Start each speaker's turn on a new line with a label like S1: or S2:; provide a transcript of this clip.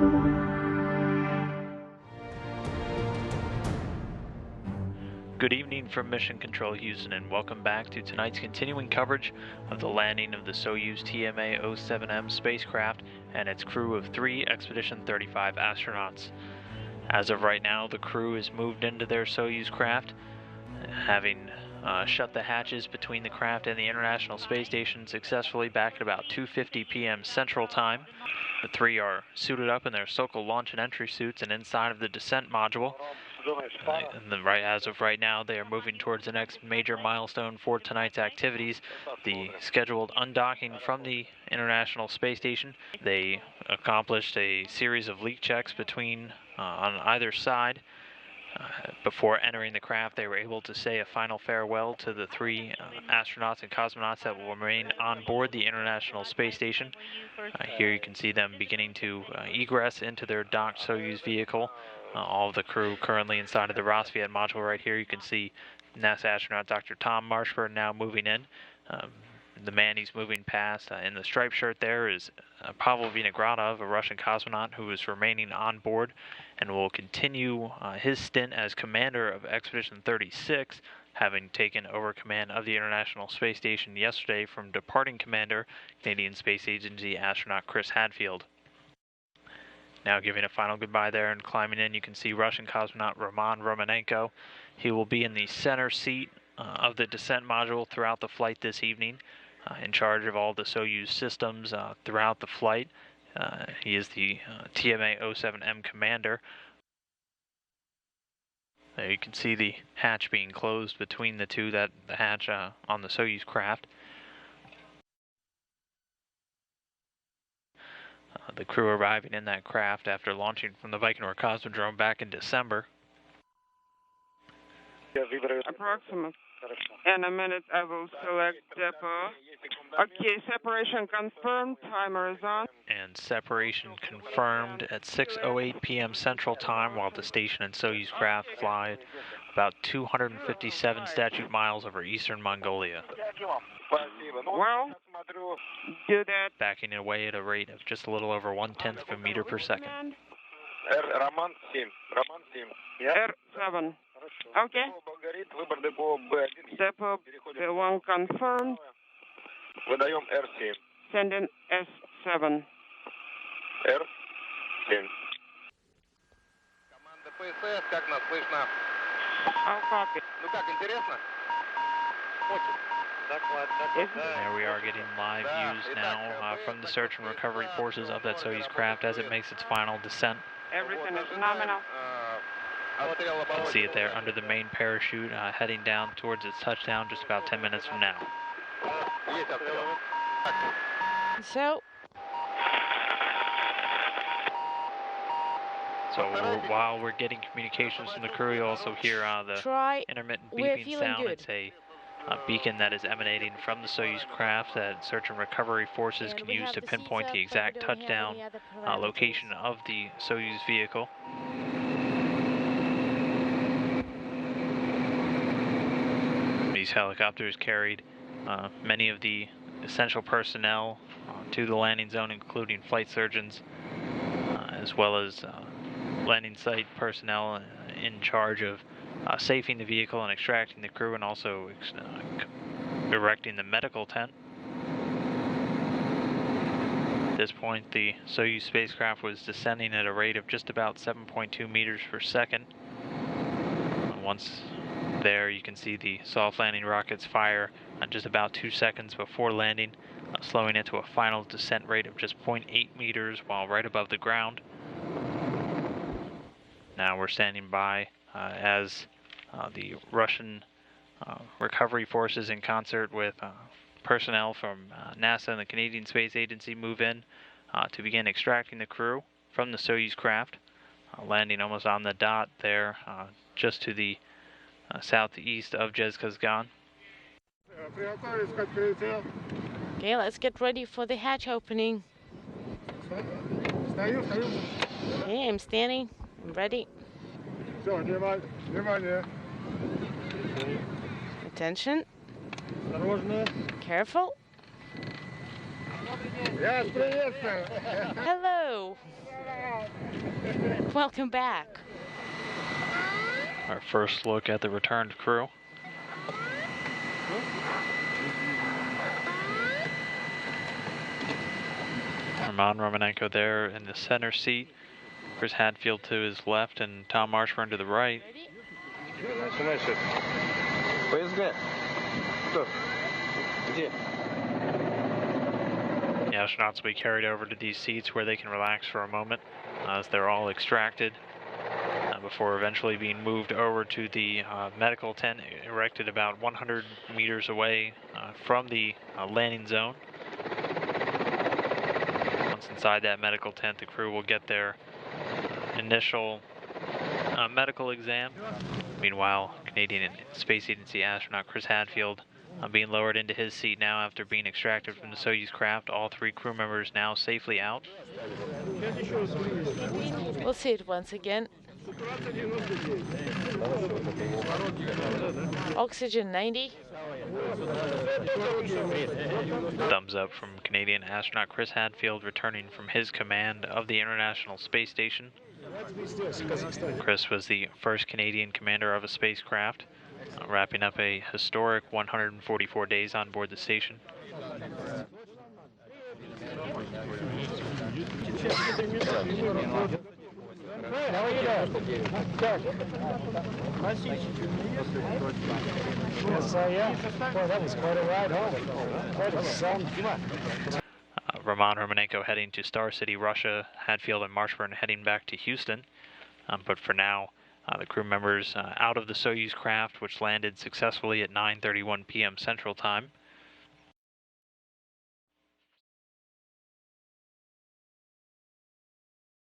S1: Good evening from Mission Control Houston, and welcome back to tonight's continuing coverage of the landing of the Soyuz TMA-07M spacecraft and its crew of 3 Expedition 35 astronauts. As of right now, the crew is moved into their Soyuz craft, having shut the hatches between the craft and the International Space Station successfully back at about 2:50 p.m. Central Time. The 3 are suited up in their Sokol launch and entry suits and inside of the descent module. As of right now, they are moving towards the next major milestone for tonight's activities, the scheduled undocking from the International Space Station. They accomplished a series of leak checks on either side. Before entering the craft, they were able to say a final farewell to the 3 astronauts and cosmonauts that will remain on board the International Space Station. Here you can see them beginning to egress into their docked Soyuz vehicle. All of the crew currently inside of the Rosviet module right here. You can see NASA astronaut Dr. Tom Marshburn now moving in. The man he's moving past in the striped shirt there is Pavel Vinogradov, a Russian cosmonaut who is remaining on board and will continue his stint as commander of Expedition 36, having taken over command of the International Space Station yesterday from departing commander, Canadian Space Agency astronaut Chris Hadfield. Now giving a final goodbye there and climbing in, you can see Russian cosmonaut Roman Romanenko. He will be in the center seat of the descent module throughout the flight this evening, in charge of all the Soyuz systems throughout the flight. He is the TMA-07M commander. There you can see the hatch being closed between the two, the hatch on the Soyuz craft. The crew arriving in that craft after launching from the Baikonur Cosmodrome back in December.
S2: Approximate. In a minute, I will select depot. Okay, separation confirmed. Timer is on.
S1: And separation confirmed at 6:08 p.m. Central Time, while the station and Soyuz craft fly about 257 statute miles over eastern Mongolia.
S2: Well, do that.
S1: Backing away at a rate of just a little over 1/10 of a meter per second.
S2: R7. Okay. Depot B1 confirmed. Sending S7.
S3: Команда ПСС, как нас слышно?
S2: I'll copy.
S3: Ну как, интересно? Очень.
S1: There we are getting live views now from the search and recovery forces of that Soyuz craft as it makes its final descent.
S2: Everything is nominal.
S1: You can see it there under the main parachute, heading down towards its touchdown just about 10 minutes from now.
S4: So
S1: while we're getting communications from the crew, you also hear the intermittent beeping sound.
S4: Good.
S1: It's a beacon that is emanating from the Soyuz craft that search and recovery forces can use to pinpoint the exact touchdown location of the Soyuz vehicle. These helicopters carried many of the essential personnel to the landing zone, including flight surgeons, as well as landing site personnel in charge of safing the vehicle and extracting the crew, and also erecting the medical tent. At this point, the Soyuz spacecraft was descending at a rate of just about 7.2 meters per second. Once there, you can see the soft landing rockets fire just about 2 seconds before landing, slowing it to a final descent rate of just 0.8 meters while right above the ground. Now we're standing by as the Russian recovery forces, in concert with personnel from NASA and the Canadian Space Agency, move in to begin extracting the crew from the Soyuz craft, landing almost on the dot there, just to the southeast of Zhezkazgan.
S4: okay, let's get ready for the hatch opening. Okay, I'm standing. I'm ready. Attention. Careful. Hello. Welcome back.
S1: Our first look at the returned crew. Roman Romanenko there in the center seat. Chris Hadfield to his left and Tom Marshburn to the right. The astronauts will be carried over to these seats where they can relax for a moment as they're all extracted before eventually being moved over to the medical tent erected about 100 meters away from the landing zone. Once inside that medical tent, the crew will get their initial medical exam. Meanwhile, Canadian Space Agency astronaut Chris Hadfield being lowered into his seat now after being extracted from the Soyuz craft. All 3 crew members now safely out.
S4: We'll see it once again. Oxygen 90.
S1: Thumbs up from Canadian astronaut Chris Hadfield returning from his command of the International Space Station. Chris was the first Canadian commander of a spacecraft, wrapping up a historic 144 days on board the station.
S5: Great, how are you doing? Good. Yes, yeah. Boy, that was quite a ride home. Quite a sound.
S1: Roman Romanenko heading to Star City, Russia. Hadfield and Marshburn heading back to Houston. But for now, the crew members out of the Soyuz craft, which landed successfully at 9:31 p.m. Central Time.